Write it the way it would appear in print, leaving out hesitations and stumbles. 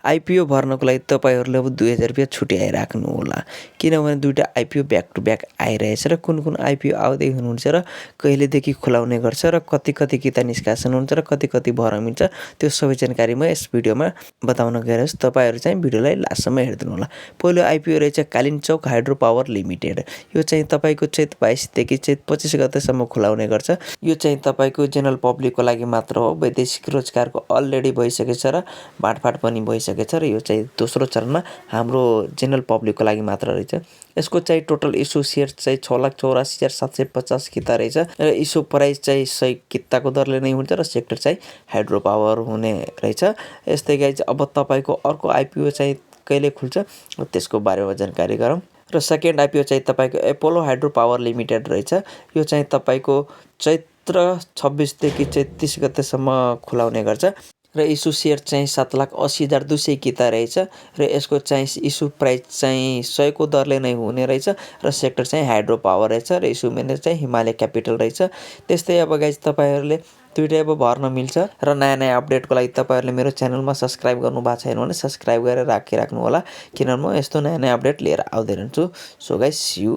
IPO भर्नको लागि तपाईँहरूले अब 2000 रुपियाँ छुट्याइराख्नु होला, किनभने दुईवटा आइपिओ ब्याक टु ब्याक आइरहेछ र कुन आइपिओ आउँदै हुनुहुन्छ र कहिलेदेखि खुलाउने गर्छ र कति किता निष्कासन हुन्छ र कति भर मिल्छ, त्यो सबै जानकारी म यस भिडियोमा बताउन गइरहेछु। तपाईँहरू चाहिँ भिडियोलाई लास्टसम्म हेरिदिनु होला। पहिलो आइपिओ रहेछ कालिन्चोक हाइड्रो पावर लिमिटेड। यो चाहिँ तपाईँको चैत 22 देखि चैत 25 गतेसम्म खुलाउने गर्छ। यो चाहिँ तपाईँको जेनरल पब्लिकको लागि मात्र हो। वैदेशिक रोजगारको अलरेडी भइसकेछ र बाँडफाँड पनि भइसकेछ र यो चाहिँ दोस्रो चरणमा हाम्रो जेनरल पब्लिकको लागि मात्र रहेछ। यसको चाहिँ टोटल इस्यु सेयर चाहिँ 6,84,750 किता रहेछ र इस्यु प्राइस चाहिँ 100 किताको दरले नै हुन्छ र सेक्टर चाहिँ हाइड्रो पावर हुने रहेछ। यस्तै गरी चाहिँ अब तपाईँको अर्को आइपिओ चाहिँ कहिले खुल्छ त्यसको बारेमा जानकारी गरौँ। र सेकेन्ड आइपिओ चाहिँ तपाईँको एपोलो हाइड्रो पावर लिमिटेड रहेछ। यो चाहिँ तपाईँको चैत्र 26 देखि चैत 30 गतेसम्म खुलाउने गर्छ र इस्यु सेयर चाहिँ 7,80,200 किता रहेछ र यसको चाहिँ इस्यु प्राइस चाहिँ 100 को दरले नै हुने रहेछ र सेक्टर चाहिँ हाइड्रो पावर रहेछ र इस्यु म्यानेजर चाहिँ हिमालय क्यापिटल रहेछ। त्यस्तै अब गाइज तपाईँहरूले दुईटै अब भर्न मिल्छ र नयाँ अपडेटको लागि तपाईँहरूले मेरो च्यानलमा सब्सक्राइब गर्नु भएको छैन भने सब्सक्राइब गरेर राखिराख्नु होला, किनभने म यस्तो नयाँ अपडेट लिएर आउँदै रहन्छु। So guys see you